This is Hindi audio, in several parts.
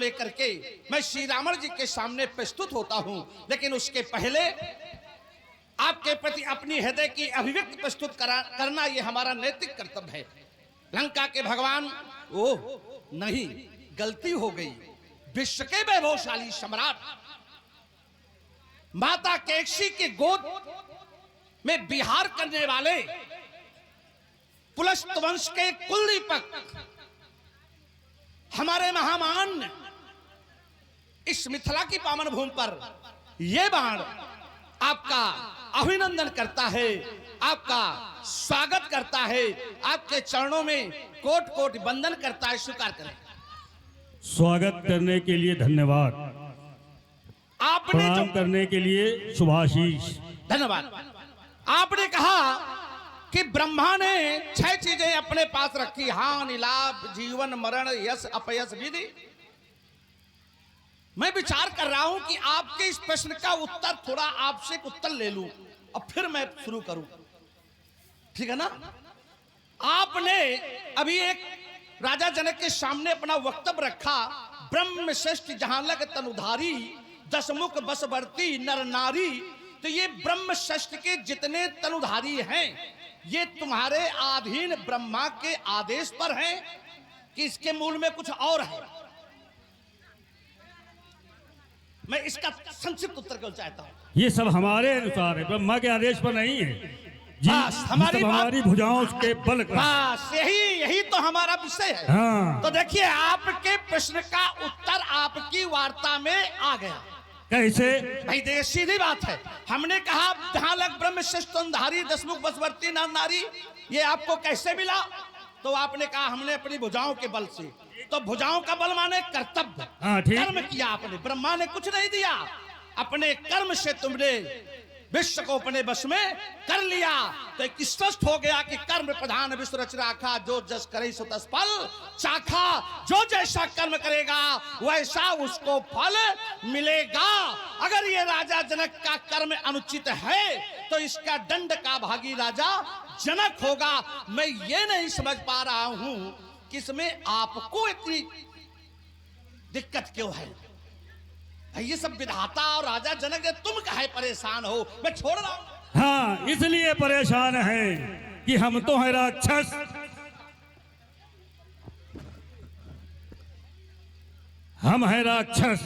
लेकर के मैं श्री रावण जी के सामने प्रस्तुत होता हूं, लेकिन उसके पहले आपके प्रति अपनी हृदय की अभिव्यक्ति प्रस्तुत करना यह हमारा नैतिक कर्तव्य है। लंका के भगवान, ओह नहीं, गलती हो गई। विश्व के वैभवशाली सम्राट माता केकसी के गोद में विहार करने वाले पुलस्त वंश के कुलदीपक हमारे महामान्य इस मिथिला की पावन भूमि पर यह बाण आपका अभिनंदन करता है, आपका स्वागत करता है, आपके चरणों में कोट कोट वंदन करता है। स्वीकार करें। स्वागत करने के लिए धन्यवाद, आपने प्रणाम करने के लिए शुभाशीष। धन्यवाद। आपने कहा कि ब्रह्मा ने 6 चीजें अपने पास रखी, हानि लाभ जीवन मरण यश अपयश विधि। मैं विचार कर रहा हूं कि आपके इस प्रश्न का उत्तर थोड़ा आपसे एक उत्तर ले लूं और फिर मैं शुरू करूं, ठीक है ना? आपने अभी एक राजा जनक के सामने अपना वक्तव्य रखा, ब्रह्म श्रेष्ठ जहां लग तनुधारी, 10 मुख बसवर्ती नर नारी। तो ये ब्रह्म श्रेष्ठ के जितने तनुधारी हैं, ये तुम्हारे अधीन ब्रह्मा के आदेश पर हैं कि इसके मूल में कुछ और है? मैं इसका संक्षिप्त उत्तर केवल चाहता हूं। ये सब हमारे अनुसार है, ब्रह्मा के आदेश पर नहीं है जी। हमारी भुजाओं के बल पर। बस यही तो हमारा विषय है। हाँ। तो देखिए, आपके प्रश्न का उत्तर आपकी वार्ता में आ गया। कैसे? भाई देखिए, सीधी बात है। हमने कहा जहां लग ब्रह्म श्रेष्ठ तनुधारी, 10 मुख बसवर्ती नर नारी, ये आपको कैसे मिला? तो आपने कहा हमने अपनी भुजाओं के बल से। तो भुजाओं का बल माने कर्तव्य, कर्म किया आपने। ब्रह्मा ने कुछ नहीं दिया, अपने कर्म से तुमने विश्व को अपने वश में कर लिया। तो एक स्पष्ट हो गया कि कर्म प्रधान विश्व रच राखा, जो जस करे सो तस फल चाखा। जो जैसा कर्म करेगा वैसा उसको फल मिलेगा। अगर ये राजा जनक का कर्म अनुचित है तो इसका दंड का भागी राजा जनक होगा। मैं ये नहीं समझ पा रहा हूं कि इसमें आपको इतनी दिक्कत क्यों है? ये सब विधाता और राजा जनक है, तुम काहे परेशान हो? मैं छोड़ रहा हूं। हाँ, इसलिए परेशान है कि हम तो हैं राक्षस, हम हैं राक्षस।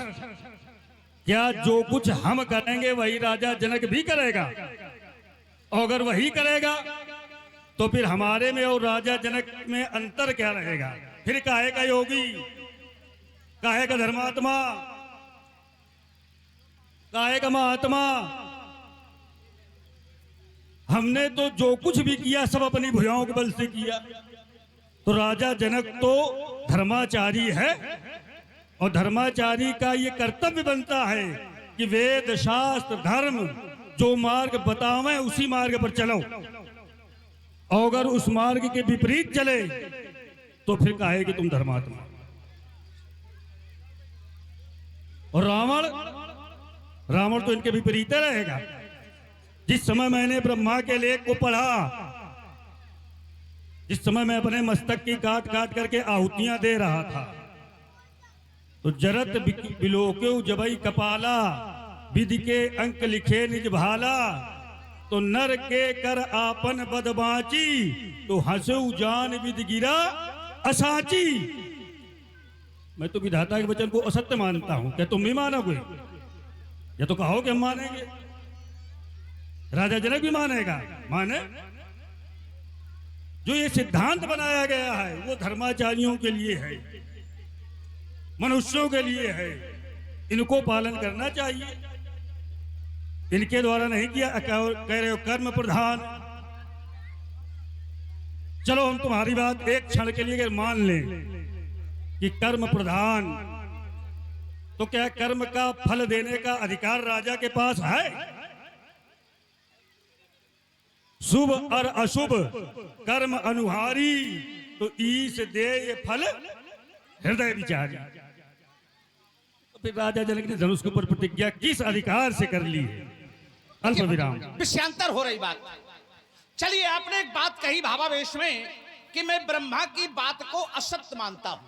क्या जो कुछ हम करेंगे वही राजा जनक भी करेगा? अगर वही करेगा तो फिर हमारे में और राजा जनक में अंतर क्या रहेगा? फिर काहे का योगी, काहे का धर्मात्मा, काहे का महात्मा? हमने तो जो कुछ भी किया सब अपनी भुजाओं के बल से किया। तो राजा जनक तो धर्माचारी है, और धर्माचारी का ये कर्तव्य बनता है कि वेद शास्त्र धर्म जो मार्ग बतावे उसी मार्ग पर चलो। अगर उस मार्ग के विपरीत चले तो फिर काहे कि तुम धर्मात्मा। और रावण तो इनके विपरीत रहेगा। जिस समय मैंने ब्रह्मा के लेख को पढ़ा, जिस समय मैं अपने मस्तक की काट काट करके आहुतियां दे रहा था, तो जरत बिलोक्यो जबई कपाला, विधि के अंक लिखे निज भाला। तो नर के कर आपन बदबाची, तो हंसू जान विधि गिरा असाची। मैं तो विधाता के वचन को असत्य मानता हूं, क्या तुम भी मानोगे? या तो कहो कि हम मानेंगे, राजा जनक भी मानेगा। माने जो ये सिद्धांत बनाया गया है वो धर्माचारियों के लिए है, मनुष्यों के लिए है। इनको पालन करना चाहिए, इनके द्वारा नहीं किया। कह रहे हो कर्म प्रधान। चलो हम तुम्हारी बात एक क्षण के लिए अगर मान लें कि कर्म प्रधान, तो क्या कर्म का फल देने का अधिकार राजा के पास है? शुभ और अशुभ कर्म अनुहारी, तो ईश दे ये फल हृदय विचारी। तो फिर राजा जनक ने धनुष के ऊपर प्रतिज्ञा किस अधिकार से कर ली है? अल्प विराम। विषयांतर हो रही बात। चलिए, आपने एक बात कही भावावेश में कि मैं ब्रह्मा की बात को असत्य मानता हूं।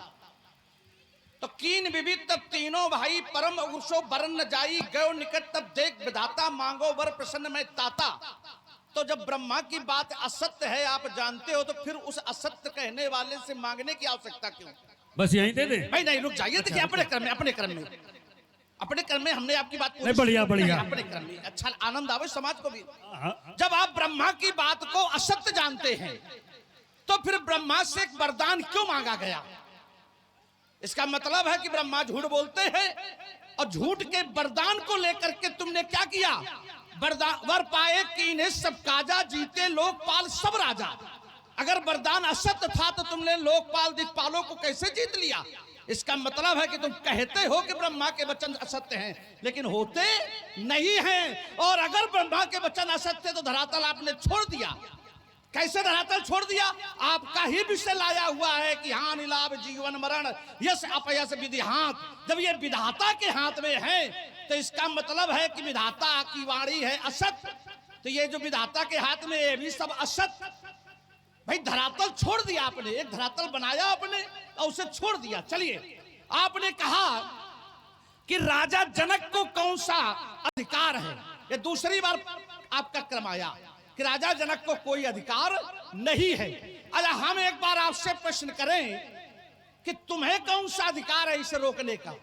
तो कीन विविध तब तीनों भाई परम उषो बरन न जाई गयो निकट तब देख विधाता मांगो वर प्रसन्न में ताता। तो जब ब्रह्मा की बात असत्य है आप जानते हो, तो फिर उस असत्य कहने वाले से मांगने की आवश्यकता क्यों? बस यहीं दे दे भाई नहीं रुक जाइए, देखिए अपने क्रम में अपने क्रम में हमने आपकी बात नहीं, बढ़िया बढ़िया अपने क्रम में अच्छा आनंद आवे समाज को भी। हाँ, जब आप ब्रह्मा की बात को असत्य जानते हैं तो फिर ब्रह्मा से एक वरदान क्यों मांगा गया? इसका मतलब है कि ब्रह्मा झूठ बोलते हैं और झूठ के वरदान को लेकर के तुमने क्या किया? वर पाए कीन्हे सब काजा जीते लोकपाल सब राजा। अगर वरदान असत्य था तो तुमने लोकपाल दिक्पालों को कैसे जीत लिया? इसका मतलब है कि तुम कहते हो कि ब्रह्मा के वचन असत्य हैं, लेकिन होते नहीं हैं। और अगर ब्रह्मा के वचन असत्य तो धरातल आपने छोड़ दिया। कैसे धरातल छोड़ दिया? आपका ही विषय लाया हुआ है कि हानि लाभ जीवन मरण यश अपयश विधि हाथ। जब ये विधाता के हाथ में है तो इसका मतलब है कि विधाता की वाणी है असत्य। तो ये जो विधाता के हाथ में ये भी सब असत्य। भाई धरातल छोड़ दिया आपने, एक धरातल बनाया आपने और उसे छोड़ दिया। चलिए, आपने कहा कि राजा जनक को कौन सा अधिकार है? ये दूसरी बार आपका क्रम आया कि राजा जनक को कोई अधिकार नहीं है। अरे हम एक बार आपसे प्रश्न करें कि तुम्हें कौन सा अधिकार है इसे रोकने का?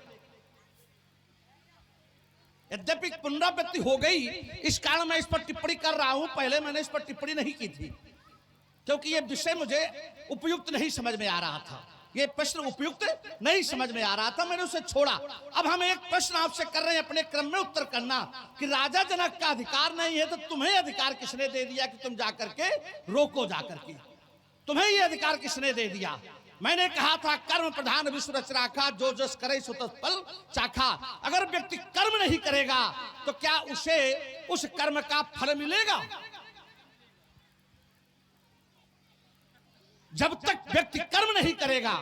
यद्यपि पुनरावृत्ति हो गई, इस कारण मैं इस पर टिप्पणी कर रहा हूं। पहले मैंने इस पर टिप्पणी नहीं की थी क्योंकि यह विषय मुझे उपयुक्त नहीं समझ में आ रहा था। यह प्रश्न उपयुक्त नहीं समझ में आ रहा था, मैंने उसे छोड़ा। अब हम एक प्रश्न आपसे कर रहे हैं, अपने क्रम में उत्तर करना कि राजा जनक का अधिकार नहीं है तो तुम्हें अधिकार किसने दे दिया कि तुम जाकर के रोको? जाकर के तुम्हें यह अधिकार किसने दे दिया? मैंने कहा था कर्म प्रधान विश्व रच राखा, जो जस करे सो तस फल चाखा। अगर व्यक्ति कर्म नहीं करेगा तो क्या उसे उस कर्म का फल मिलेगा? जब तक व्यक्ति कर्म नहीं करेगा।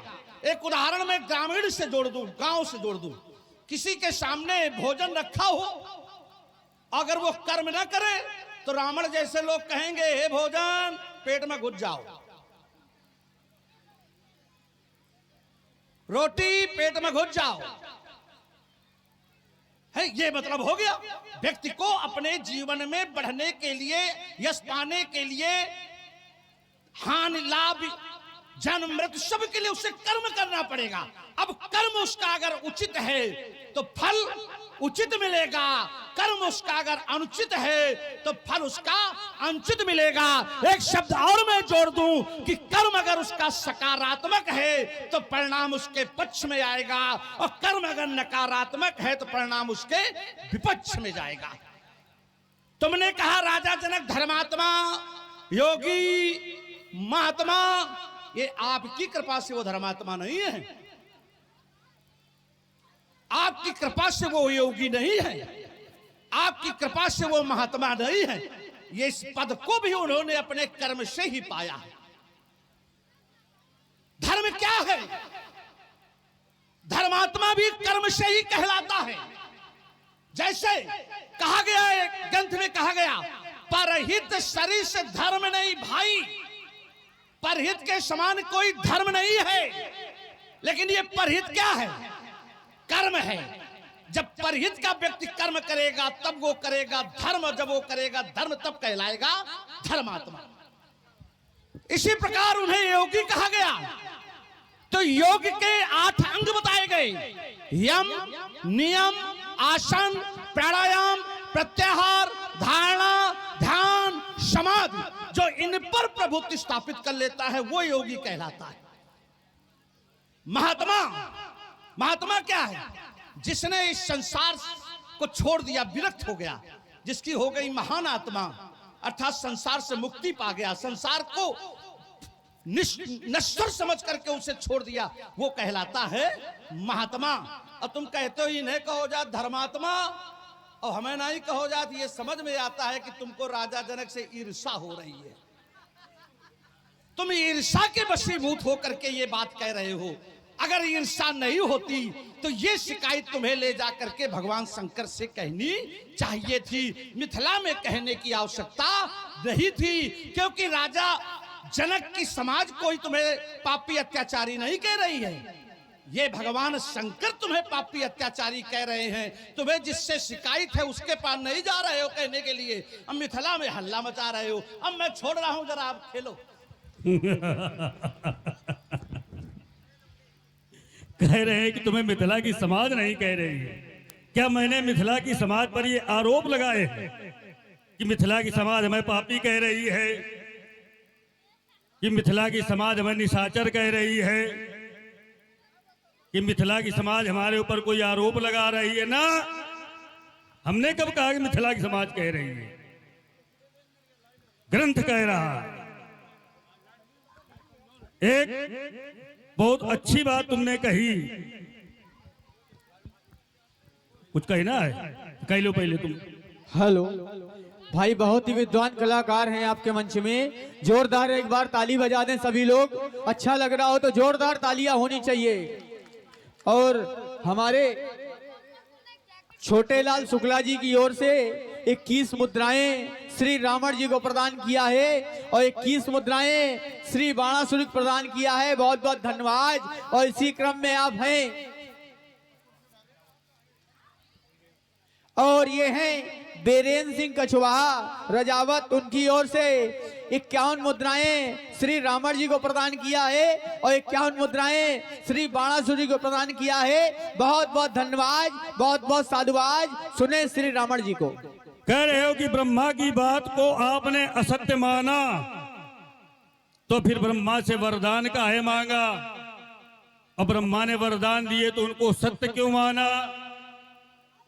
एक उदाहरण में ग्रामीण से जोड़ दूं, गांव से जोड़ दूं। किसी के सामने भोजन रखा हो, अगर वो कर्म ना करे तो रावण जैसे लोग कहेंगे हे भोजन पेट में घुस जाओ, रोटी पेट में घुस जाओ। है ये मतलब हो गया। व्यक्ति को अपने जीवन में बढ़ने के लिए, यश पाने के लिए, हानि लाभ जन्म मृत्यु सब के लिए उसे कर्म करना पड़ेगा। अब कर्म उसका अगर उचित है तो फल उचित मिलेगा, कर्म उसका अगर अनुचित है तो फल उसका अनुचित मिलेगा। एक शब्द और मैं जोड़ दूं कि कर्म अगर उसका सकारात्मक है तो परिणाम उसके पक्ष में आएगा, और कर्म अगर नकारात्मक है तो परिणाम उसके विपक्ष में जाएगा। तुमने कहा राजा जनक धर्मात्मा, योगी, महात्मा, ये आपकी कृपा से वो धर्मात्मा नहीं है, आपकी कृपा से वो योगी नहीं है, आपकी कृपा से वो महात्मा नहीं है। ये इस पद को भी उन्होंने अपने कर्म से ही पाया है। धर्म क्या है? धर्मात्मा भी कर्म से ही कहलाता है। जैसे कहा गया है, ग्रंथ में कहा गया, परहित शरीर से धर्म नहीं भाई। परहित के समान कोई धर्म नहीं है, लेकिन ये परहित क्या है? कर्म है। जब परहित का व्यक्ति कर्म करेगा तब वो करेगा धर्म, जब वो करेगा धर्म तब कहलाएगा धर्मात्मा। इसी प्रकार उन्हें योगी कहा गया। तो योग के 8 अंग बताए गए, यम, नियम, आसन, प्राणायाम, प्रत्याहार, धारणा, ध्यान, समाधि। जो इन पर प्रभुत्व स्थापित कर लेता है वो योगी कहलाता है। महात्मा, महात्मा क्या है? जिसने इस संसार को छोड़ दिया, विरक्त हो गया, जिसकी हो गई महान आत्मा, अर्थात संसार से मुक्ति पा गया, संसार को नश्वर समझ करके उसे छोड़ दिया, वो कहलाता है महात्मा। और तुम कहते हो इन्हें कहो जात धर्मात्मा और हमें नहीं कहो जात, ये समझ में आता है कि तुमको राजा जनक से ईर्षा हो रही है। तुम ईर्षा के वशीभूत होकर के ये बात कह रहे हो। अगर ईर्षा नहीं होती तो ये शिकायत तुम्हें ले जाकर के भगवान शंकर से कहनी चाहिए थी, मिथिला में कहने की आवश्यकता नहीं थी, क्योंकि राजा जनक की समाज कोई तुम्हें पापी अत्याचारी नहीं कह रही है। ये भगवान शंकर तुम्हें पापी अत्याचारी कह रहे हैं, तुम्हें जिससे शिकायत है उसके पास नहीं जा रहे हो कहने के लिए, अब मिथिला में हल्ला मचा रहे हो। अब मैं छोड़ रहा हूं, जरा आप खेलो। कह रहे हैं कि तुम्हें मिथिला की समाज नहीं कह रही है। क्या मैंने मिथिला की समाज पर ये आरोप लगाए हैं कि मिथिला की समाज हमें पापी कह रही है, कि मिथिला की समाज हमें निशाचर कह रही है, कि मिथिला की समाज हमारे ऊपर कोई आरोप लगा रही है? ना, हमने कब कहा कि मिथिला की समाज कह रही है? ग्रंथ कह रहा है। एक बहुत अच्छी बात तुमने कही, कुछ कहना है कह लो पहले तुम। हेलो भाई, बहुत ही विद्वान कलाकार हैं आपके मंच में, जोरदार एक बार ताली बजा दें सभी लोग। अच्छा लग रहा हो तो जोरदार तालियां होनी चाहिए। और हमारे छोटे लाल शुक्ला जी की ओर से 21 मुद्राएं श्री रावण जी को प्रदान किया है और 21 मुद्राएं श्री बाणासुर को प्रदान किया है। बहुत बहुत धन्यवाद। और इसी क्रम में आप हैं और ये हैं बीरेंद्र सिंह कछवाहा रजावत, उनकी ओर से 51 मुद्राएं श्री रावण जी को प्रदान किया है और 51 मुद्राएं श्री बाणासुर जी को प्रदान किया है। बहुत बहुत धन्यवाद, बहुत बहुत साधुवाद। सुने श्री रावण जी को। कह रहे हो कि ब्रह्मा की बात को आपने असत्य माना, तो फिर ब्रह्मा से वरदान काहे मांगा? और ब्रह्मा ने वरदान दिए तो उनको सत्य क्यों माना?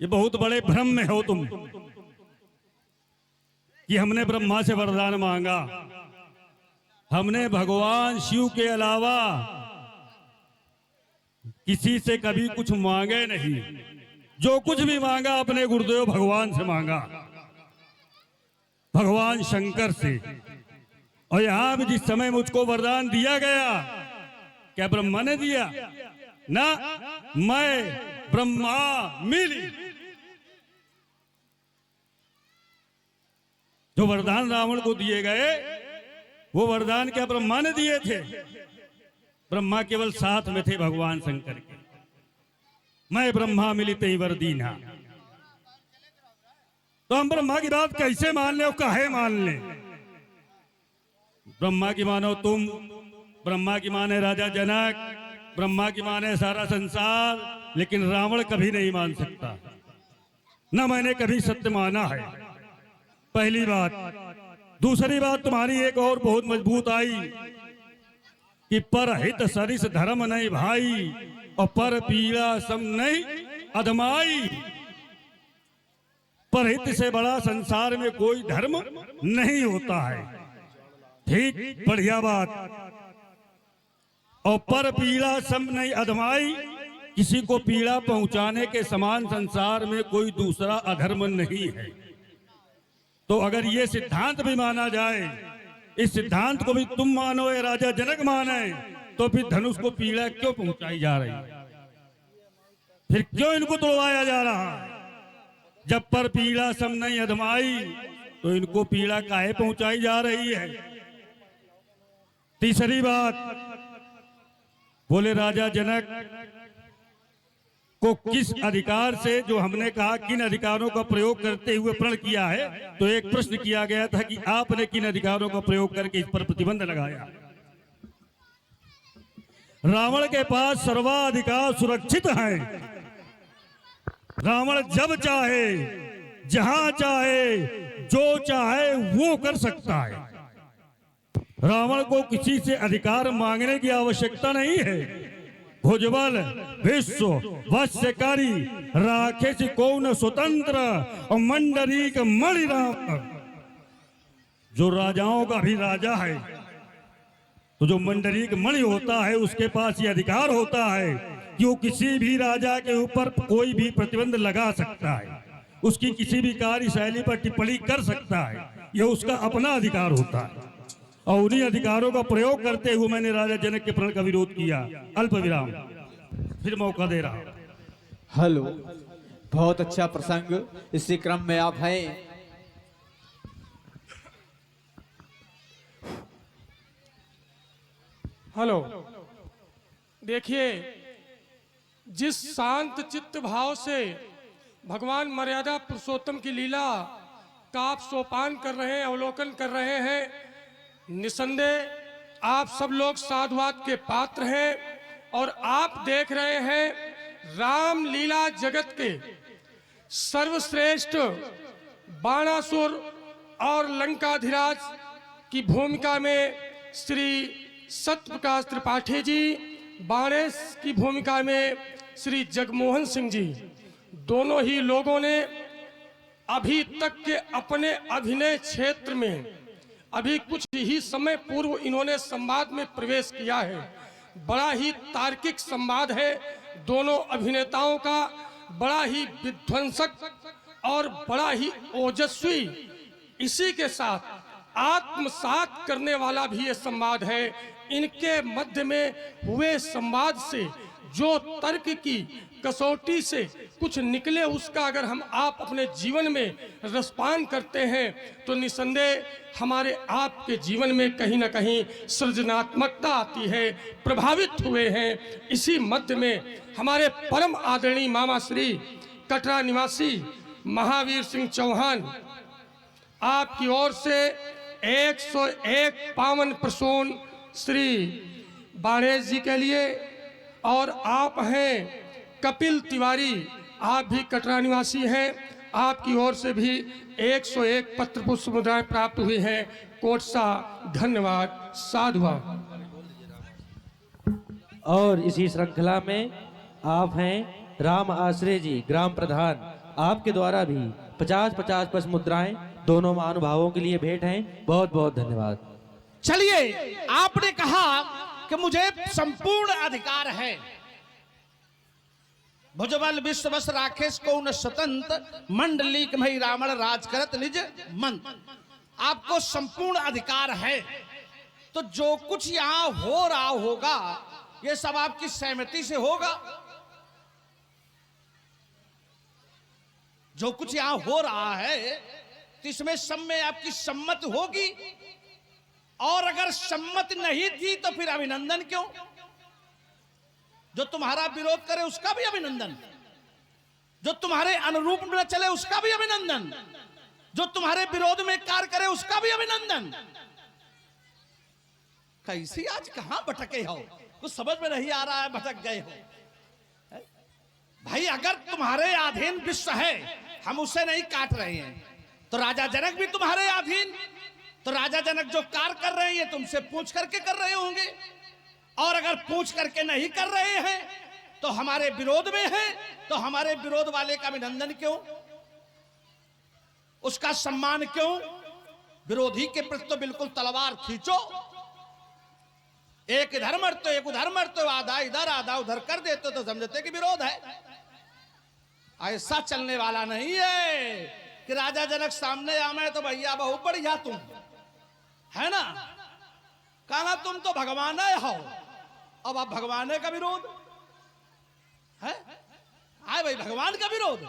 ये बहुत बड़े भ्रम में हो तुम कि हमने ब्रह्मा से वरदान मांगा। हमने भगवान शिव के अलावा किसी से कभी कुछ मांगे नहीं। जो कुछ भी मांगा अपने गुरुदेव भगवान से मांगा, भगवान शंकर से। और यहां भी जिस समय मुझको वरदान दिया गया, क्या ब्रह्मा ने दिया? ना, मैं ब्रह्मा मिली। जो वरदान रावण को दिए गए, वो वरदान क्या ब्रह्मा ने दिए थे? ब्रह्मा केवल साथ में थे भगवान शंकर के। मैं ब्रह्मा मिली तई वर दीना। तो हम ब्रह्मा की बात कैसे मान ले और काहे मान ले? ब्रह्मा की मानो तुम, ब्रह्मा की माने राजा जनक, ब्रह्मा की माने सारा संसार, लेकिन रावण कभी नहीं मान सकता। न मैंने कभी सत्य माना है, पहली बात। दूसरी बात तुम्हारी एक और बहुत मजबूत आई कि परहित सरिस धर्म नहीं भाई और पर पीड़ा सम नहीं अधमाई। परहित से बड़ा संसार में कोई धर्म नहीं होता है। ठीक, बढ़िया बात। और पर पीड़ा सम नहीं अधमाई, किसी को पीड़ा पहुंचाने के समान संसार में कोई दूसरा अधर्म नहीं है। तो अगर ये सिद्धांत भी माना जाए, इस सिद्धांत को भी तुम मानो या राजा जनक माने, तो फिर धनुष को पीड़ा क्यों पहुंचाई जा रही? फिर क्यों इनको तोड़वाया जा रहा? जब पर पीड़ा सम नहीं अधमाई, तो इनको पीड़ा काहे पहुंचाई जा रही है? तीसरी बात, बोले राजा जनक को किस अधिकार से, जो हमने कहा किन अधिकारों का प्रयोग करते हुए प्रण किया है, तो एक प्रश्न किया गया था कि आपने किन अधिकारों का प्रयोग करके इस पर प्रतिबंध लगाया? रावण के पास सर्वाधिकार सुरक्षित है। रावण जब चाहे, जहां चाहे, जो चाहे वो कर सकता है। रावण को किसी से अधिकार मांगने की आवश्यकता नहीं है। भुजबल विश्व वश्यकारी राखे से कौन स्वतंत्र और मंडरीक मणि राम। जो राजाओं का भी राजा है, तो जो मंडरीक मणि होता है उसके पास ये अधिकार होता है कि वो किसी भी राजा के ऊपर कोई भी प्रतिबंध लगा सकता है, उसकी किसी भी कार्यशैली पर टिप्पणी कर सकता है। यह उसका अपना अधिकार होता है। और उन्हीं अधिकारों का प्रयोग करते हुए मैंने राजा जनक के प्रण का विरोध किया। अल्प विराम, फिर मौका दे रहा। हेलो, बहुत अच्छा प्रसंग। इसी क्रम में आप हैं हेलो, देखिए जिस शांत चित्त भाव से भगवान मर्यादा पुरुषोत्तम की लीला का आप सोपान कर रहे हैं, अवलोकन कर रहे हैं, निसंदेह आप सब लोग साधुवाद के पात्र हैं। और आप देख रहे हैं राम लीला जगत के सर्वश्रेष्ठ बाणासुर और लंकाधिराज की भूमिका में श्री सत्यप्रकाश त्रिपाठी जी, बाणेश की भूमिका में श्री जगमोहन सिंह जी, दोनों ही लोगों ने अभी तक के अपने अभिनय क्षेत्र में अभी कुछ ही समय पूर्व इन्होंने संवाद में प्रवेश किया है। बड़ा ही तार्किक संवाद है दोनों अभिनेताओं का, बड़ा ही विध्वंसक और बड़ा ही ओजस्वी, इसी के साथ आत्मसात करने वाला भी ये संवाद है। इनके मध्य में हुए संवाद से जो तर्क की कसौटी से कुछ निकले, उसका अगर हम आप अपने जीवन में रसपान करते हैं तो निसंदेह हमारे आपके जीवन में कहीं ना कहीं सृजनात्मकता आती है, प्रभावित हुए हैं। इसी मध्य में हमारे परम आदरणीय मामा श्री कटरा निवासी महावीर सिंह चौहान आपकी ओर से 101 पावन प्रसून श्री बाणेश जी के लिए, और आप हैं कपिल तिवारी, आप भी कटरा निवासी हैं, आपकी ओर से भी 101 पत्र पुष्प मुद्राएं प्राप्त हुई हैं। कोट सा धन्यवाद, साधुवाद। और इसी श्रृंखला में आप हैं राम आश्रय जी, ग्राम प्रधान, आपके द्वारा भी 50-50 पुष्प मुद्राएं दोनों महानुभावों के लिए भेंट हैं। बहुत बहुत धन्यवाद। चलिए, आपने कहा कि मुझे संपूर्ण अधिकार है, भुजबल विश्व बस राकेश को न स्वतंत्र मंडलीक मई रावण राज करत निज मंत्र। आपको संपूर्ण अधिकार है, तो जो कुछ यहां हो रहा होगा ये सब आपकी सहमति से होगा। जो कुछ यहां हो रहा है तो इसमें सब में आपकी सम्मति होगी, और अगर सम्मति नहीं थी तो फिर अभिनंदन क्यों? जो तुम्हारा विरोध करे उसका भी अभिनंदन, जो तुम्हारे अनुरूप न चले उसका भी अभिनंदन, जो तुम्हारे विरोध में कार्य करे उसका भी अभिनंदन। कैसी आज कहां भटके हो, कुछ समझ में नहीं आ रहा है, भटक गए हो। भाई अगर तुम्हारे अधीन विश्व है, हम उसे नहीं काट रहे हैं, तो राजा जनक भी तुम्हारे अधीन, तो राजा जनक जो कार्य कर रहे हैं ये तुमसे पूछ करके कर रहे होंगे, और अगर पूछ करके नहीं कर रहे हैं तो हमारे विरोध में है, तो हमारे विरोध वाले का अभिनंदन क्यों, उसका सम्मान क्यों? विरोधी के प्रति तो बिल्कुल तलवार खींचो, एक इधर मरते एक उधर मरते, आधा इधर आधा उधर कर देते तो समझते कि विरोध है। ऐसा चलने वाला नहीं है कि राजा जनक सामने आवे तो भैया बहुत बढ़िया तुम है ना, कहना तुम तो भगवान हो, अब आप भगवान का विरोध है? आए भाई भगवान का विरोध,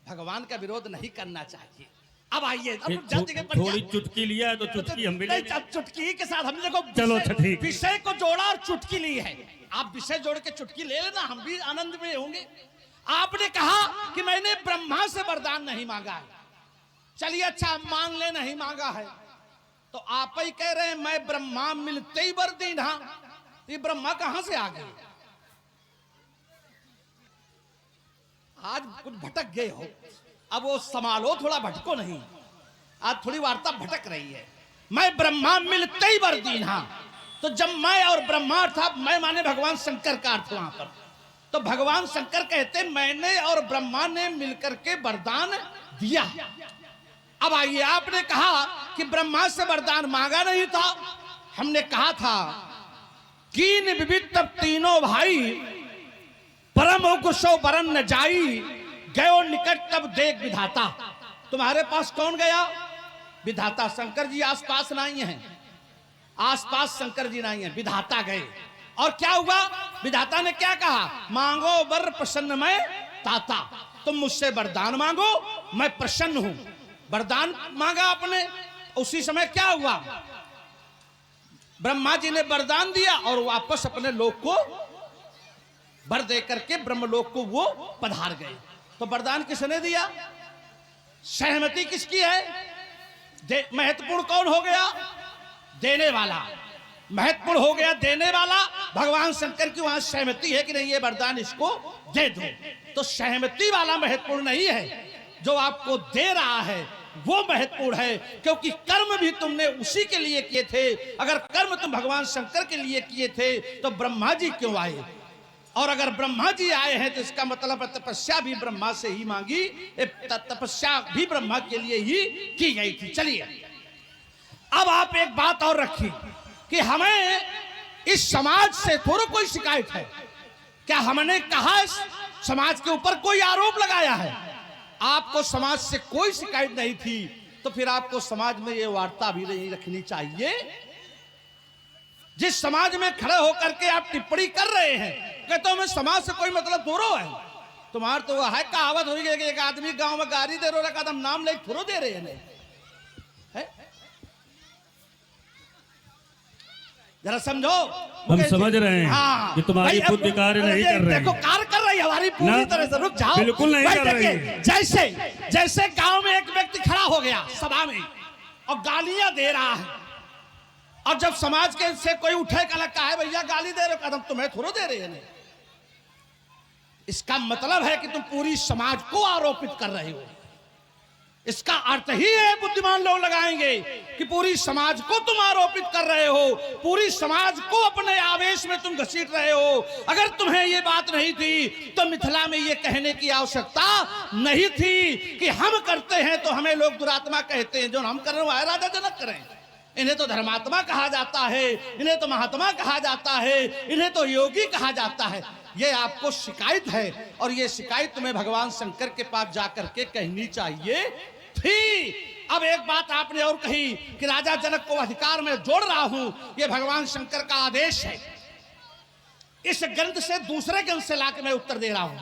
भगवान का विरोध नहीं करना चाहिए। अब आइए, अब जल्दी के थोड़ी चुटकी लिया है तो चुटकी हम भी ले। चुटकी के साथ हमने देखो चलो ठीक, विषय को जोड़ा और चुटकी ली है। आप विषय जोड़ के चुटकी ले लेना, हम भी आनंद में होंगे। आपने कहा कि मैंने ब्रह्मा से वरदान नहीं मांगा है, चलिए अच्छा मान ले नहीं मांगा है, तो आप ही कह रहे हैं मैं ब्रह्मा मिलते ही वर दी ना, ये ब्रह्मा कहां से आ गए? आज कुछ भटक गए हो, अब वो संभालो, थोड़ा भटको नहीं, आज थोड़ी वार्ता भटक रही है। मैं ब्रह्मा मिलते ही वर दी ना, तो जब मैं और ब्रह्मा था, मैं माने भगवान शंकर का अर्थ वहां पर, तो भगवान शंकर कहते मैंने और ब्रह्मा ने मिलकर के वरदान दिया। अब आइए, आपने कहा कि ब्रह्मा से वरदान मांगा नहीं था, हमने कहा था कीन विविध तब तीनों भाई, परम कुशो बरन न जाई, गयो निकट तब देख विधाता। तुम्हारे पास कौन गया? विधाता। शंकर जी आसपास नहीं है, आसपास शंकर जी नहीं है, विधाता गए। और क्या हुआ? विधाता ने क्या कहा? मांगो वर प्रसन्न मैं ताता, तुम मुझसे वरदान मांगो, मैं प्रसन्न हूं। वरदान मांगा आपने, उसी समय क्या हुआ? ब्रह्मा जी ने वरदान दिया और वापस अपने लोक को वर दे करके ब्रह्मलोक को वो पधार गए। तो वरदान किसने दिया? सहमति किसकी है? महत्वपूर्ण कौन हो गया? देने वाला। महत्वपूर्ण हो गया देने वाला। भगवान शंकर की वहां सहमति है कि नहीं ये वरदान इसको दे दो। तो सहमति वाला महत्वपूर्ण नहीं है, जो आपको दे रहा है वो महत्वपूर्ण है, क्योंकि कर्म भी तुमने उसी के लिए किए थे। अगर कर्म तुम भगवान शंकर के लिए किए थे तो ब्रह्मा जी क्यों आए? और अगर ब्रह्मा जी आए हैं तो इसका मतलब तपस्या भी ब्रह्मा से ही मांगी, तपस्या भी ब्रह्मा के लिए ही की गई थी। चलिए अब आप एक बात और रखिए कि हमें इस समाज से थोड़ा कोई शिकायत है क्या? हमने कहा समाज के ऊपर कोई आरोप लगाया है? आपको समाज से कोई शिकायत नहीं थी तो फिर आपको समाज में ये वार्ता भी नहीं रखनी चाहिए। जिस समाज में खड़े होकर के आप टिप्पणी कर रहे हैं, कहते हो हमें समाज से कोई मतलब थोड़ो है। तुम्हारा तो वो है कहावत हो गई कि एक आदमी गांव में गाड़ी दे रहा है, नाम ले थोड़ो दे रहे हैं। जरा समझो, हम समझ रहे हैं हाँ, कि तुम्हारी बुद्धि कार्य नहीं कर रही। देखो कार्य कर रही है हमारी पूरी तरह से। रुक जाओ, बिल्कुल नहीं कर रही। जैसे गांव में एक व्यक्ति खड़ा हो गया सभा में और गालियां दे रहा है, और जब समाज के से कोई उठे का लगता है भैया गाली दे रहे हो, कदम तुम्हें थोड़ा दे रहे हैं। इसका मतलब है कि तुम पूरी समाज को आरोपित कर रहे हो। इसका अर्थ ही है, बुद्धिमान लोग लगाएंगे कि पूरी समाज को तुम आरोपित कर रहे हो, पूरी समाज को अपने आवेश में तुम घसीट रहे हो। अगर तुम्हें ये बात नहीं थी तो मिथिला में ये कहने की आवश्यकता नहीं थी कि हम करते हैं तो हमें लोग दुरात्मा कहते हैं। जो हम कर रहे हैं राजा जनक करें। इन्हें तो धर्मात्मा कहा जाता है, इन्हें तो महात्मा कहा जाता है, इन्हें तो योगी कहा जाता है। ये आपको शिकायत है और ये शिकायत तुम्हें भगवान शंकर के पास जाकर के कहनी चाहिए थी। अब एक बात आपने और कही कि राजा जनक को अधिकार में जोड़ रहा हूं, ये भगवान शंकर का आदेश है। इस ग्रंथ से दूसरे ग्रंथ से लाके मैं उत्तर दे रहा हूं।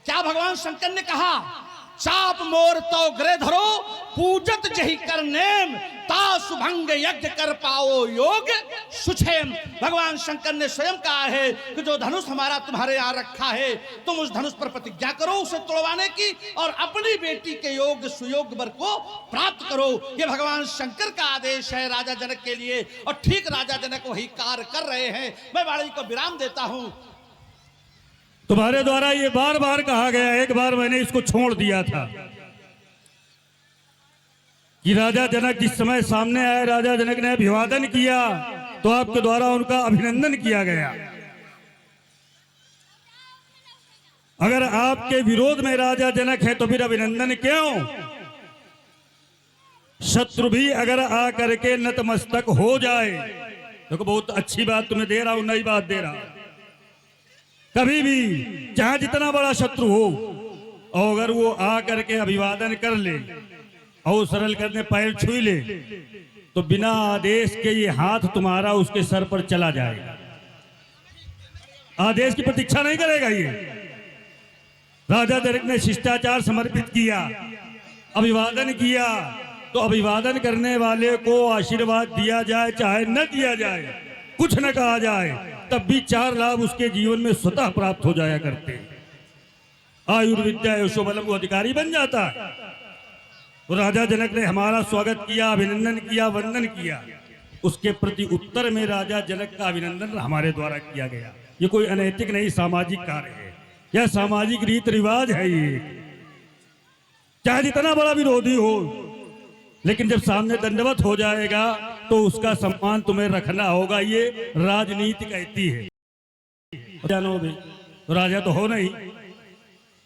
क्या भगवान शंकर ने कहा चाप मोर तो ग्रह धरो पूजत जही कर नेम ता सुभंग यज्ञ कर पाओ योग सुछेम। भगवान शंकर ने स्वयं कहा है कि जो धनुष हमारा तुम्हारे यहाँ रखा है तुम उस धनुष पर प्रतिज्ञा करो उसे तोड़वाने की और अपनी बेटी के योग सुयोग वर को प्राप्त करो। ये भगवान शंकर का आदेश है राजा जनक के लिए और ठीक राजा जनक वही कार्य कर रहे हैं। मैं वाणी को विराम देता हूं। तुम्हारे द्वारा ये बार बार कहा गया, एक बार मैंने इसको छोड़ दिया था कि राजा जनक जिस समय सामने आए, राजा जनक ने अभिवादन किया तो आपके द्वारा उनका अभिनंदन किया गया। अगर आपके विरोध में राजा जनक है तो फिर अभिनंदन क्यों? शत्रु भी अगर आकर के नतमस्तक हो जाए, देखो बहुत अच्छी बात तुम्हें दे रहा हूं, नई बात दे रहा हूं। कभी भी चाहे जितना बड़ा शत्रु हो और अगर वो आकर के अभिवादन कर ले और सरल करने पैर छू ले तो बिना आदेश के ये हाथ तुम्हारा उसके सर पर चला जाएगा। आदेश की प्रतीक्षा नहीं करेगा ये। राजा जनक ने शिष्टाचार समर्पित किया, अभिवादन किया, तो अभिवादन करने वाले को आशीर्वाद दिया जाए चाहे न दिया जाए, कुछ न कहा जाए, तब भी 4 लाभ उसके जीवन में स्वतः प्राप्त हो जाया करते। आयुर्विद्या यशोबलम वो अधिकारी बन जाता है। तो राजा जनक ने हमारा स्वागत किया, अभिनंदन किया, वंदन किया, उसके प्रति उत्तर में राजा जनक का अभिनंदन हमारे द्वारा किया गया। ये कोई अनैतिक नहीं, सामाजिक कार्य है, यह सामाजिक रीत रिवाज है। ये चाहे जितना बड़ा विरोधी हो, लेकिन जब सामने दंडवत हो जाएगा तो उसका सम्मान तुम्हें रखना होगा। ये राजनीति कहती है। जानो भी तो राजा तो हो नहीं,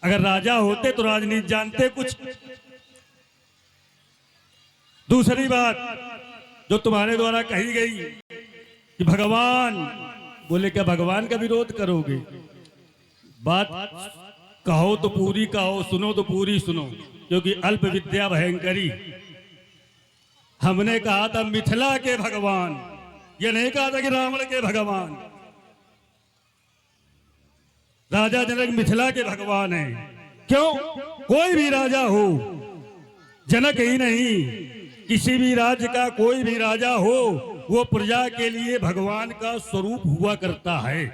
अगर राजा होते तो राजनीति जानते कुछ। दूसरी बात जो तुम्हारे द्वारा कही गई कि भगवान, बोले क्या भगवान का विरोध करोगे? बात कहो तो पूरी कहो, सुनो तो पूरी सुनो, क्योंकि अल्प विद्या भयंकरी। हमने कहा था मिथिला के भगवान, ये नहीं कहा था कि रावण के भगवान। राजा जनक मिथिला के भगवान हैं। क्यों? कोई भी राजा हो, जनक ही नहीं, किसी भी राज्य का कोई भी राजा हो, वो प्रजा के लिए भगवान का स्वरूप हुआ करता है।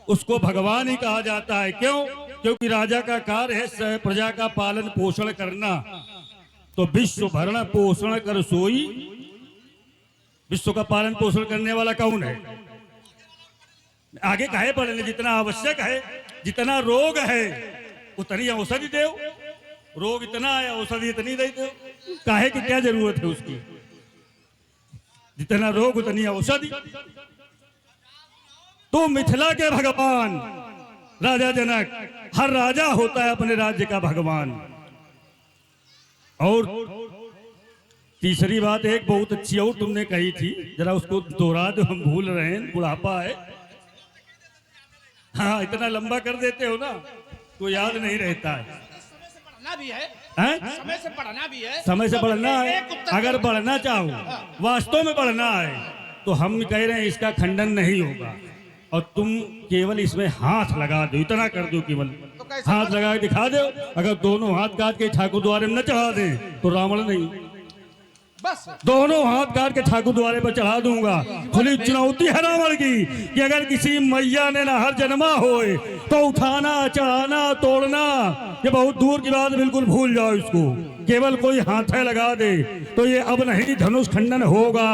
उसको भगवान ही कहा जाता है। क्यों? क्योंकि राजा का कार्य है प्रजा का पालन पोषण करना। तो विश्व भरण पोषण कर सोई, विश्व का पालन पोषण करने वाला कौन है? आगे कहे पढ़ने, जितना आवश्यक है, जितना रोग है उतनी औषधि दो। रोग इतना है, औषधि इतनी दे दो। काहे की क्या जरूरत है उसकी? जितना रोग उतनी औषधि। तो मिथिला के भगवान राजा जनक, हर राजा होता है अपने राज्य का भगवान। और तीसरी बात एक बहुत अच्छी और तुमने कही थी, जरा उसको दोहरा दो, हम भूल रहे हैं, बुढ़ापा है। हाँ, इतना लंबा कर देते हो ना तो याद नहीं रहता है। पढ़ना भी है, हैं? समय से पढ़ना भी है, समय से बढ़ना है। एक उत्तर अगर बढ़ना चाहो, वास्तव में बढ़ना है, तो हम कह रहे हैं इसका खंडन नहीं होगा। और तुम केवल इसमें हाथ लगा दो, इतना कर दो, केवल कैसे हाथ लगा के दिखा दो। अगर दोनों हाथ काट के ठाकुर द्वारे में न चढ़ा दे तो रावण नहीं। बस दोनों हाथ काट के ठाकुर द्वारे पर चढ़ा दूंगा। खुली चुनौती है रावण की कि अगर किसी मैया ने ना हर जन्मा होए तो उठाना, चढ़ाना, तोड़ना ये बहुत दूर की बात, बिल्कुल भूल जाओ इसको। केवल कोई हाथे लगा दे तो ये अब नहीं धनुष खंडन होगा,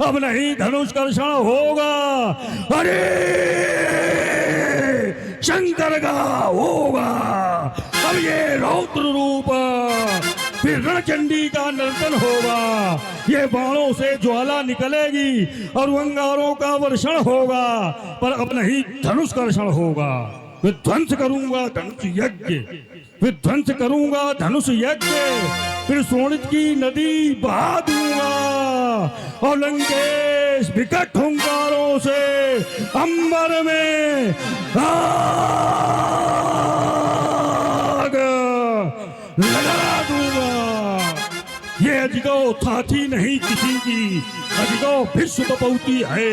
अब नहीं धनुष कर्षण होगा। अरे शंकर का होगा अब ये रौद्र रूप, फिर रणचंडी का नर्तन होगा। ये बाणों से ज्वाला निकलेगी और अंगारों का वर्षण होगा, पर अब नहीं धनुष कर्षण होगा। विध्वंस करूंगा धनुष यज्ञ, विध्वंस करूंगा धनुष यज्ञ, फिर सोनित की नदी बहा दूंगा और लंकेश विकट हुंकारों से अंबर में आग लगा दूंगा। ये अजगौ थाती नहीं किसी की, अजगौ विश्व बपौती है।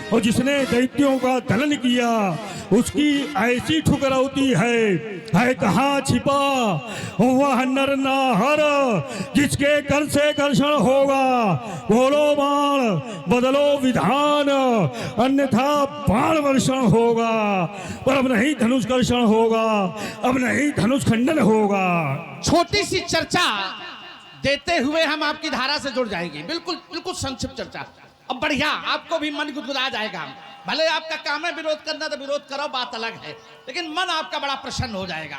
और जिसने दैत्यों का दलन किया उसकी ऐसी ठुकरौती है कहाँ छिपा वह नर नाहर जिसके कर से कर्षण होगा। बोलो बाण, बदलो विधान, अन्यथा बाण वर्षण होगा। पर अब नहीं धनुष कर्षण होगा, अब नहीं धनुष खंडन होगा। छोटी सी चर्चा देते हुए हम आपकी धारा से जुड़ जाएंगे। बिल्कुल बिल्कुल संक्षिप्त चर्चा। अब बढ़िया, आपको भी मन गुदगुदा जाएगा। भले आपका काम है विरोध करना, तो विरोध करो, बात अलग है, लेकिन मन आपका बड़ा प्रसन्न हो जाएगा।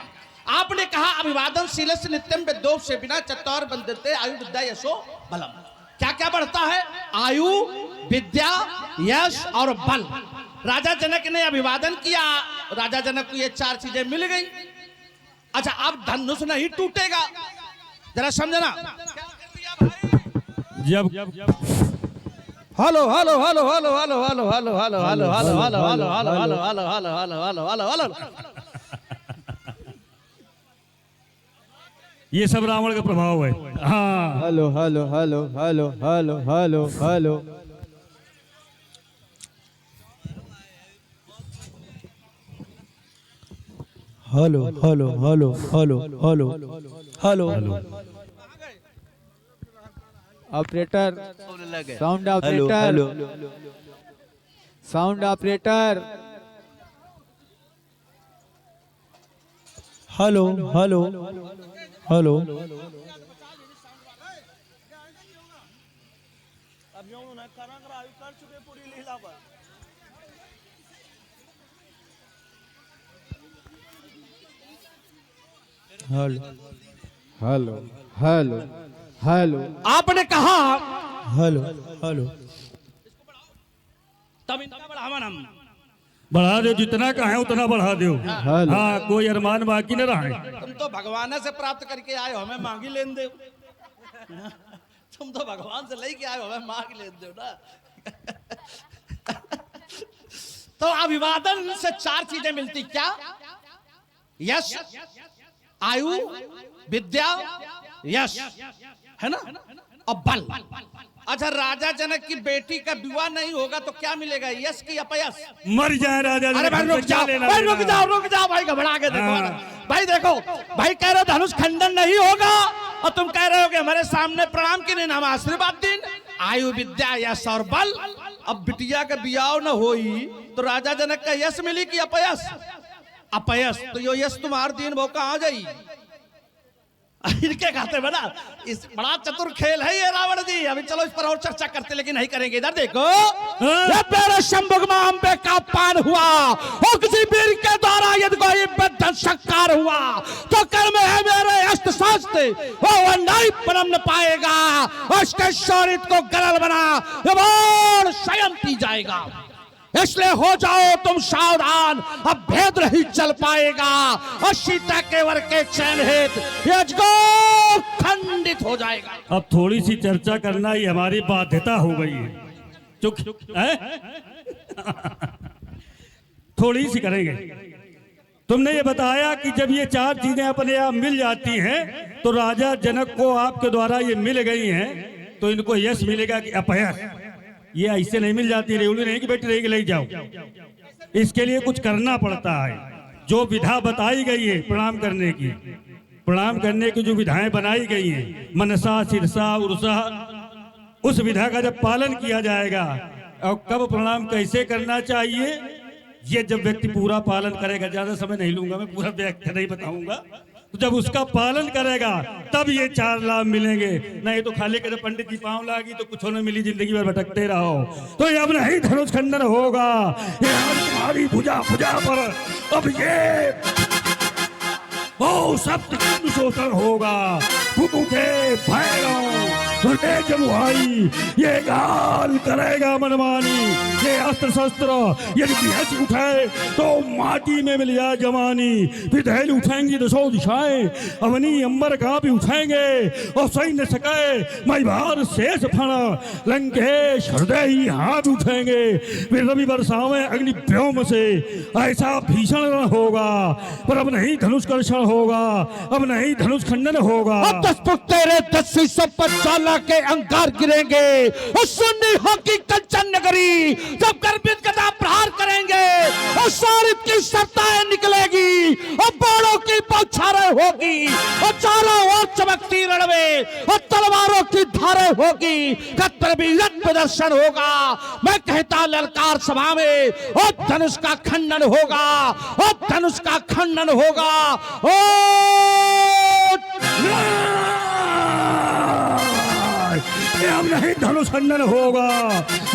आपने कहा अभिवादन शीलस्य नित्यम विद्योप से बिना चतुर बंधते आयु विद्या यशो बलम। क्या क्या बढ़ता है? आयु, विद्या, यश और बल। राजा जनक ने अभिवादन किया, राजा जनक को ये चार चीजें मिल गई। अच्छा, अब धनुष नहीं टूटेगा, जरा समझना। जब hello hello hello hello hello hello hello hello hello hello hello hello hello hello hello hello hello hello hello. ये सब रावण का प्रभाव है। हाँ, hello hello hello hello hello hello hello. Hello hello hello hello hello hello. Operator, sound operator, sound operator. Hello hello hello. Hello hello hello hello. आपने कहा हेलो हेलो। तब इनका बढ़ावा हम बढ़ा दो, जितना का है उतना बढ़ा दो। हेलो। हाँ, कोई अरमान बाकी न रहा है। तुम तो भगवान से प्राप्त करके आए हो, हमें मांगी लेन दो। तुम तो भगवान से लेके आए हो, हमें मांग लेन दो ना। तो अभिवादन से चार चीजें मिलती, क्या? यश, आयु, विद्या, यश, है ना, और बल। अच्छा, राजा जनक की बेटी का विवाह नहीं होगा तो क्या मिलेगा? यश की अपयश? मर जाए राजा। अरे भाई रुक जाओ, भाई रुक जाओ, रुक जाओ भाई, घबरा के देखो। भाई देखो, भाई कह रहे हो धनुष खंडन नहीं होगा और तुम कह रहे हो कि हमारे सामने प्रणाम की नहीं, हम आशीर्वाद दिन। आयु, विद्या, यश और बल। अब बिटिया का बियाह न होई तो राजा जनक का यश मिली कि अपयश? अपयश। तो यो यश तुम्हार दिन मौका आ जाई। इनके कहते बना इस बड़ा चतुर खेल है ये रावण जी। अभी चलो इस पर और चर्चा करते, लेकिन नहीं करेंगे। इधर देखो, ये मेरे शंभुग माम पे का पान हुआ और किसी वीर के द्वारा यदि कोई बद्धन शक्कार हुआ तो कर्म है मेरे अस्त्र शस्त्र वो नहीं परम न पाएगा। उसके शौरित को गरल बना ये स्वयं पी जाएगा। इसलिए हो जाओ तुम सावधान, अब भेद नहीं चल पाएगा और सीता के वर के चैन हेत ये अजगर खंडित हो जाएगा। अब थोड़ी सी चर्चा करना ही हमारी बाध्यता हो गई है। चुप है? थोड़ी सी करेंगे। तुमने ये बताया कि जब ये चार चीजें अपने आप मिल जाती हैं तो राजा जनक को आपके द्वारा ये मिल गई हैं तो इनको यश मिलेगा कि अपयश? ये ऐसे नहीं मिल जाती, रेवड़ी नहीं कि बेटी रहेगी ले जाओ। इसके लिए कुछ करना पड़ता है। जो विधा बताई गई है प्रणाम करने की, प्रणाम करने की जो विधाएं बनाई गई हैं, मनसा सिरसा उर्सा, उस विधा का जब पालन किया जाएगा और कब प्रणाम कैसे करना चाहिए, ये जब व्यक्ति पूरा पालन करेगा, ज्यादा समय नहीं लूंगा मैं, पूरा व्याख्या नहीं बताऊंगा, तो जब उसका पालन करेगा तब ये चार लाभ मिलेंगे। नहीं तो खाली के पंडित जी पांव लागी तो कुछ न मिली, जिंदगी भर भटकते रहो। तो ये अब नहीं धनुष खंडन होगा, ये आज तुम्हारी भुजा भुजा पर अब ये सप्त शोषण होगा। भूखे भैरव जमुहाई ये गाल करेगा मनमानी, ये अस्त्र शस्त्र यदि बेहस उठाए तो माटी में मिल जाए जवानी। विधैल उठाएंगी दसों दिशाएं, अवनी अंबर का भी उठाएंगे और सही न सके मैं भार शेष फणा, लंकेश हृदय ही हाथ उठेंगे। फिर रवि बरसावे अग्नि व्योम से, ऐसा भीषण रण होगा। पर अब नहीं धनुष कर्षण होगा, अब नहीं धनुष खंडन होगा। अब 10 फुट तेरे 10 सब पर चाला के अंगार गिरेंगे और सुन्नी होगी कंचन नगरी। जब गर्भित गदा प्रहार करेंगे और सारित की सत्ताएं निकलेगी और बाणों की बौछारें होगी और चारों ओर चमकती रणवे और तलवारों की धारें होगी। कर्तव्यरत प्रदर्शन होगा। मैं कहता ललकार सभा में और धनुष का खंडन होगा, और धनुष का खंडन होगा। अब नहीं धनुष खंडन होगा,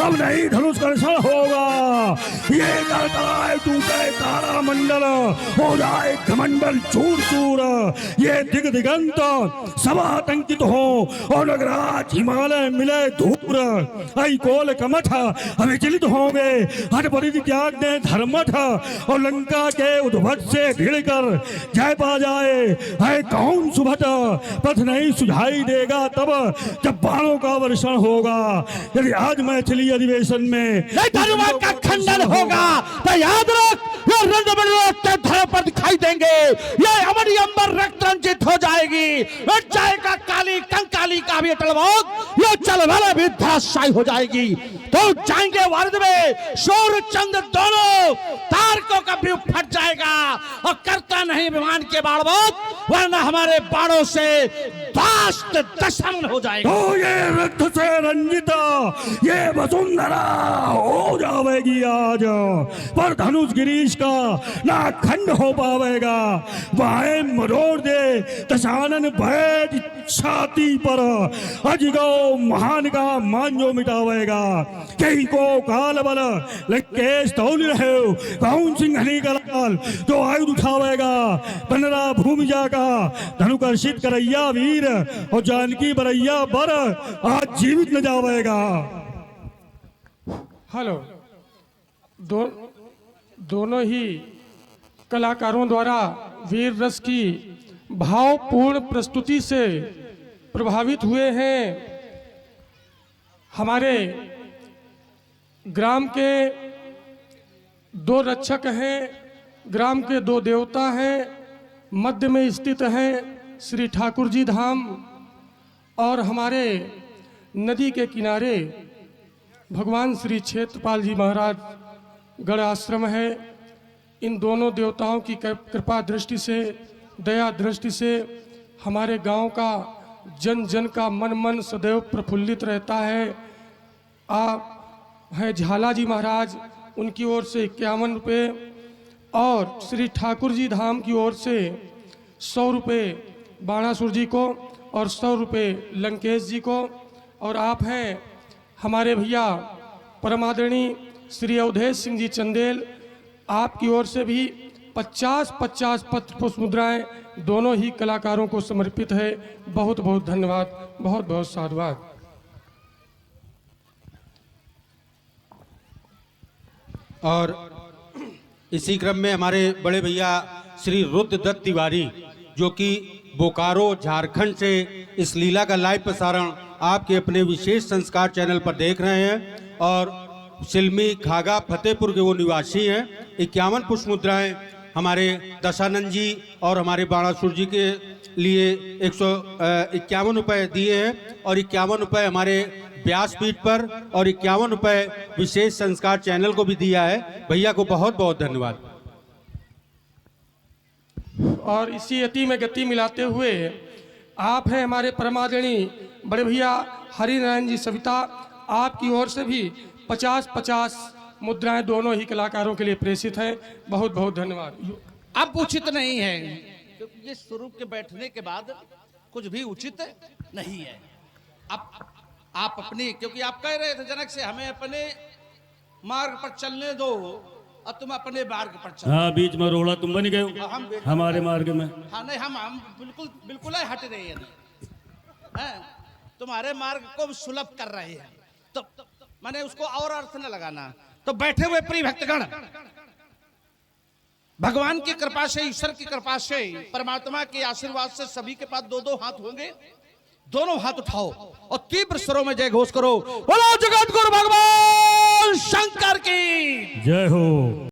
अब नहीं धनुष कर्षण होगा। ये गड़गड़ाए टूटे तारा मंडल, हो जाए घमंडल चूर चूर। ये दिग दिगंत सब आतंकित हो और नगराज हिमालय मिले धूर। आई कोल कमठ हमें चिलित होंगे, हट परिधि त्याग दे धर्मठ और लंका के उद्भट से भिड़ कर जय पा जाए। है कौन सुभट पथ नहीं सुझाई देगा तब जब बाणों का वर्षण होगा। यदि आज मैथिली अधिवेशन में धनुमा का खंडन होगा तो याद रख ये रणबंधुओं धर पर दिखाई देंगे। ये अमरी अंबर रक्त रंजित हो जाएगी, मिट जाएगा काली कंकाली का भी टलवाग, ये चलवल भी धराशायी हो जाएगी। तो जाएंगे वारद में शौर चंद दोनों तारकों का भी फट जाएगा और करता नहीं विमान के बाणवत, वरना हमारे बाणों से दास्त दशमन हो जाएगा। तो ये रक्त से रंजिता ये वसुंधरा हो जाएगी आज, पर धनुष गिरीश का ना खंड हो पावेगा। बाएं मरोड़ दे दशानन बैठ छाती पर, अजगो महान का मांझो मिटावेगा। कहीं को काल बल लंकेश तौल रहे, कौन सिंहनी का लाल जो आयुध उठावेगा। बनरा भूमि जाका धनुकर्षित करैया वीर और जानकी बरैया बर आज जीवित न जावेगा। हेलो, दोनों ही कलाकारों द्वारा वीर रस की भावपूर्ण प्रस्तुति से प्रभावित हुए हैं। हमारे ग्राम के 2 रक्षक हैं, ग्राम के 2 देवता हैं, मध्य में स्थित हैं श्री ठाकुर जी धाम और हमारे नदी के किनारे भगवान श्री क्षेत्रपाल जी महाराज गढ़ आश्रम है। इन दोनों देवताओं की कृपा दृष्टि से, दया दृष्टि से हमारे गांव का जन जन का मन सदैव प्रफुल्लित रहता है। आप हैं झाला जी महाराज, उनकी ओर से 51 रुपये और श्री ठाकुर जी धाम की ओर से 100 रुपये बाणासुर जी को और 100 रुपये लंकेश जी को। और आप हैं हमारे भैया परमादरणीय श्री अवधेश सिंह जी चंदेल, आपकी ओर से भी 50-50 पत्र पुष्प मुद्राएं दोनों ही कलाकारों को समर्पित है। बहुत बहुत धन्यवाद, बहुत बहुत साधुवाद। और इसी क्रम में हमारे बड़े भैया श्री रुद्रदत्त तिवारी, जो कि बोकारो झारखंड से इस लीला का लाइव प्रसारण आपके अपने विशेष संस्कार चैनल पर देख रहे हैं और सिलमी खागा फतेहपुर के वो निवासी हैं। 51 पुष्प मुद्राएं हमारे दशानंद जी और हमारे बाणासुर जी के लिए 151 रुपये दिए हैं और 51 रुपये हमारे व्यासपीठ पर और 51 रुपये विशेष संस्कार चैनल को भी दिया है। भैया को बहुत बहुत धन्यवाद। और इसी अति में गति मिलाते हुए आप हैं हमारे परमादरणीय बड़े भैया हरिनारायण जी सविता, आपकी ओर से भी 50-50 मुद्राएं दोनों ही कलाकारों के लिए प्रेषित हैं। बहुत बहुत धन्यवाद। अब उचित नहीं है, क्योंकि ये स्वरूप के बैठने के बाद कुछ भी उचित नहीं है। अब आप अपनी, क्योंकि आप कह रहे थे जनक से हमें अपने मार्ग पर चलने दो और तुम अपने मार्ग पर चलो। हाँ, बीच में रोड़ा तुम बन गए हो हम हमारे मार्ग में। हाँ नहीं, हम बिल्कुल ही हट रहे हैं, तुम्हारे मार्ग को सुलभ कर रहे हैं, तो मैंने उसको और अर्थ न लगाना। तो बैठे हुए प्रिय भक्तगण, भगवान की कृपा से, ईश्वर की कृपा से, परमात्मा के आशीर्वाद से सभी के पास 2-2 हाथ होंगे। दोनों हाथ उठाओ और तीव्र स्वरों में जय घोष करो। बोलो जगत गुरु भगवान शंकर की जय हो।